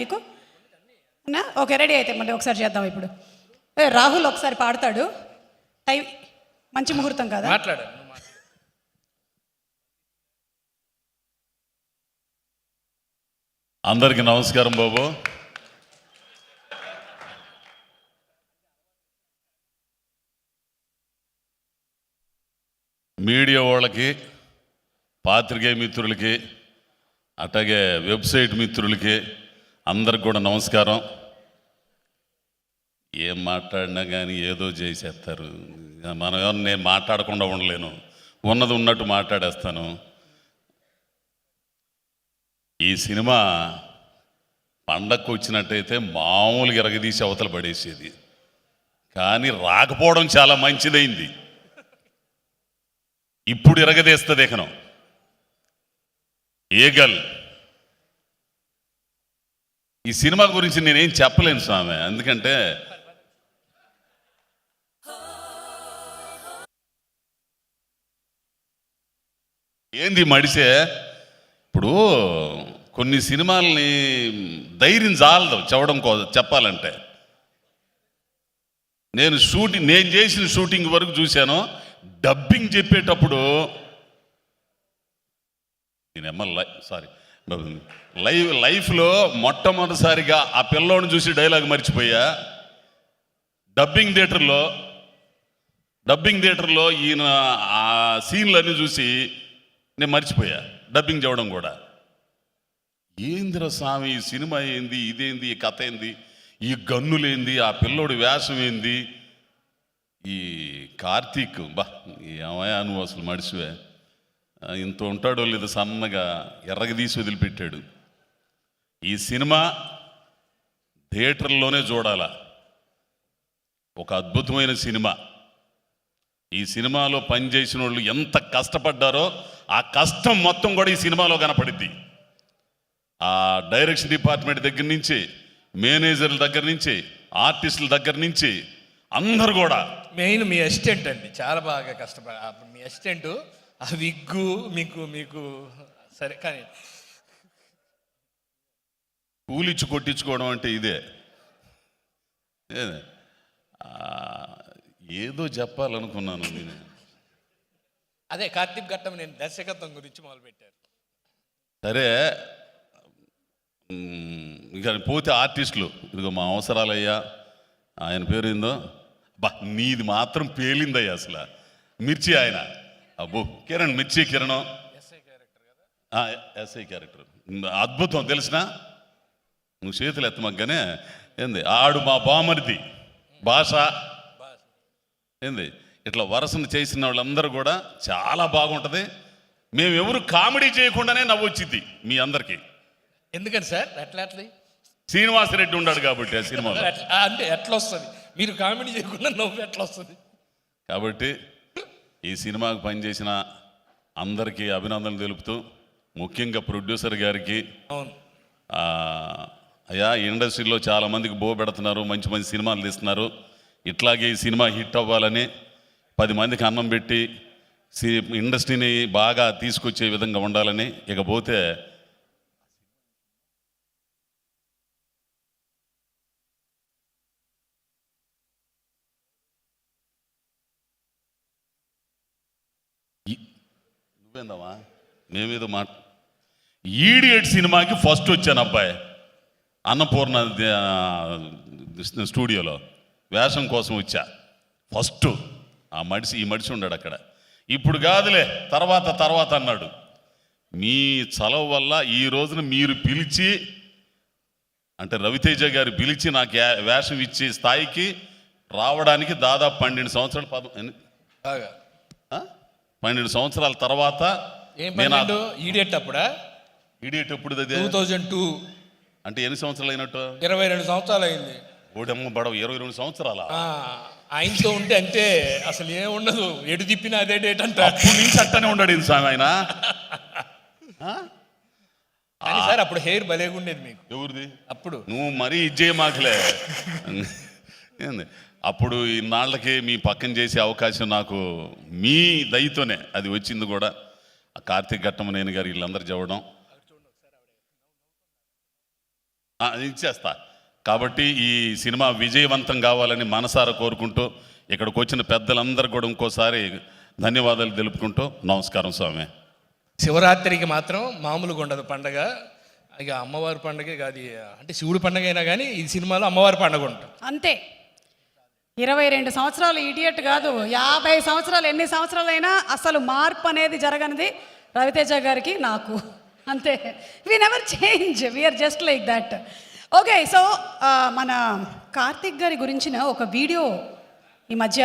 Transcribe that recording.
మీకు okay, ready అయితే మళ్ళీ ఒకసారి చేద్దాం. ఇప్పుడు రాహుల్ ఒకసారి పాడతాడు. టైం మంచి ముహూర్తం కదా. మాట్లాడు. అందరికీ నమస్కారం బాబు. మీడియా వాళ్ళకి, పాత్రికేయ మిత్రులకి, అట్లాగే వెబ్సైట్ మిత్రులకి అందరికి కూడా నమస్కారం. ఏం మాట్లాడినా కానీ ఏదో చేసేస్తారు. మనం ఏమన్నా నేను మాట్లాడకుండా ఉండలేను, ఉన్నది ఉన్నట్టు మాట్లాడేస్తాను. ఈ సినిమా పండగకు వచ్చినట్టయితే మామూలుగా ఎరగదీసి అవతల పడేసేది, కానీ రాకపోవడం చాలా మంచిదైంది. ఇప్పుడు ఎరగదీస్తుంది ఎకనం ఏగల్. ఈ సినిమా గురించి నేనేం చెప్పలేను స్వామి, ఎందుకంటే ఏంది మడిసే. ఇప్పుడు కొన్ని సినిమాలని ధైర్యం చాలదు చెప్పాలంటే. నేను చేసిన షూటింగ్ వరకు చూశాను. డబ్బింగ్ చెప్పేటప్పుడు లైఫ్లో మొట్టమొదటిసారిగా ఆ పిల్లోని చూసి డైలాగ్ మర్చిపోయా. డబ్బింగ్ థియేటర్లో ఈయన ఆ సీన్లన్నీ చూసి నేను మర్చిపోయా, డబ్బింగ్ చేయడం కూడా. ఏందిరా స్వామి ఈ సినిమా ఏంది, ఇదేంది, ఈ కథ ఏంది, ఈ గన్నులేంది, ఆ పిల్లోడి వేషం ఏంది, ఈ కార్తీక్ ఏమయ్యా నువ్వు అసలు మడిసివే, ఇంత ఉంటాడో లేదు, సన్నగా ఎర్రగదీసి వదిలిపెట్టాడు. ఈ సినిమా థియేటర్లోనే చూడాలా. ఒక అద్భుతమైన సినిమా. ఈ సినిమాలో పనిచేసిన వాళ్ళు ఎంత కష్టపడ్డారో ఆ కష్టం మొత్తం కూడా ఈ సినిమాలో కనపడిద్ది. ఆ డైరెక్షన్ డిపార్ట్మెంట్ దగ్గర నుంచి, మేనేజర్ల దగ్గర నుంచి, ఆర్టిస్టుల దగ్గర నుంచి అందరు కూడా. మెయిన్ మీ అసిస్టెంట్ అండి, చాలా బాగా కష్టపడి మీ అసిస్టెంట్ ఆ విగ్గు మీకు సరే, కానీ కూలిచ్చి కొట్టించుకోవడం అంటే ఇదే. ఏదో చెప్పాలనుకున్నాను నేను. అదే కార్తీక్ ఘట్టం నేను దర్శకత్వం గురించి మొదలుపెట్టారు. సరే, ఇంకా పోతే ఆర్టిస్టులు, ఇదిగో మా అవసరాలయ్యా, ఆయన పేరు ఏందో, నీది మాత్రం పేలిందయ్యా అసలు. మిర్చి ఆయన, అబ్బో కిరణ్, మిర్చి కిరణం ఎస్ఐ క్యారెక్టర్ అద్భుతం. తెలిసిన నువ్వు చేతులు ఎత్తమగ్గానే ఏంది, ఆడు మా బామరిది భాష ఏంది, ఇట్లా వరసను చేసిన వాళ్ళందరూ కూడా చాలా బాగుంటుంది. మేమెవరు కామెడీ చేయకుండానే నవ్వొచ్చింది మీ అందరికీ. ఎందుకని సార్ అట్లా శ్రీనివాసరెడ్డి ఉన్నాడు కాబట్టి ఆ సినిమాలో. అంటే ఎట్లా వస్తుంది, మీరు కామెడీ చేయకుండా నవ్వు ఎట్లా వస్తుంది? కాబట్టి ఈ సినిమాకు పనిచేసిన అందరికీ అభినందనలు తెలుపుతూ, ముఖ్యంగా ప్రొడ్యూసర్ గారికి, అయ్యా ఇండస్ట్రీలో చాలామందికి పెడుతున్నారు, మంచి మంచి సినిమాలు తీస్తున్నారు, ఇట్లాగే ఈ సినిమా హిట్ అవ్వాలని 10 మందికి అన్నం పెట్టి ఇండస్ట్రీని బాగా తీసుకొచ్చే విధంగా ఉండాలని. ఇకపోతే నువ్వేందమ్మా మేమేదో ఈడియట్ సినిమాకి ఫస్ట్ వచ్చాను అబ్బాయి, అన్నపూర్ణ స్టూడియోలో వేషం కోసం వచ్చా ఫస్ట్. ఈ మడిసి ఉన్నాడు అక్కడ. ఇప్పుడు కాదులే తర్వాత అన్నాడు. మీ చలవ వల్ల ఈ రోజున మీరు పిలిచి, అంటే రవితేజ గారు పిలిచి నాకు వేషం ఇచ్చే స్థాయికి రావడానికి దాదాపు 12 సంవత్సరాలు 12 సంవత్సరాల తర్వాత. ఈడియట్ అప్పుడా? ఈడియట్ ఎప్పుడు? 2002 అంటే ఎన్ని సంవత్సరాలు అయినట్టు? 22 సంవత్సరాలు అయింది. ఓడమ్మ బడవ 22 సంవత్సరాల ఆయనతో ఉంటే అంటే అసలు ఏం ఉండదు, ఎటు తిప్పినా అదే డేట్ అంటే. అప్పుడు నుంచి అట్టనే ఉన్నాడు స్వామి ఆయన. సార్ అప్పుడు హెయిర్ భలేగా ఉండేది మీకు. ఎవరిది? అప్పుడు నువ్వు మరీ ఇజ్జే మాకులే. ఏంది అప్పుడు ఇన్నాళ్ళకి మీ పక్కన చేసే అవకాశం నాకు మీ దయతోనే అది వచ్చింది కూడా. కార్తీక్ ఘట్టమనేని గారు వీళ్ళందరూ చెప్పడం ఇచ్చేస్తా. కాబట్టి ఈ సినిమా విజయవంతం కావాలని మనసారా కోరుకుంటూ ఇక్కడికి వచ్చిన పెద్దలందరూ కూడా ఇంకోసారి ధన్యవాదాలు తెలుపుకుంటూ నమస్కారం స్వామి. శివరాత్రికి మాత్రం మామూలుగా ఉండదు పండగ. ఇక అమ్మవారి పండగే కాదు, అంటే శివుడి పండగ అయినా కానీ ఈ సినిమాలో అమ్మవారి పండగ ఉంటుంది. అంతే. 22 సంవత్సరాలు ఇడియట్ కాదు, 50 సంవత్సరాలు, ఎన్ని సంవత్సరాలైనా అసలు మార్పు అనేది జరగనిది రవితేజ గారికి, నాకు. అంతే. We never change, we are just like that. Okay, so మన కార్తిక్ గారి గురించిన ఒక వీడియో ఈ మధ్య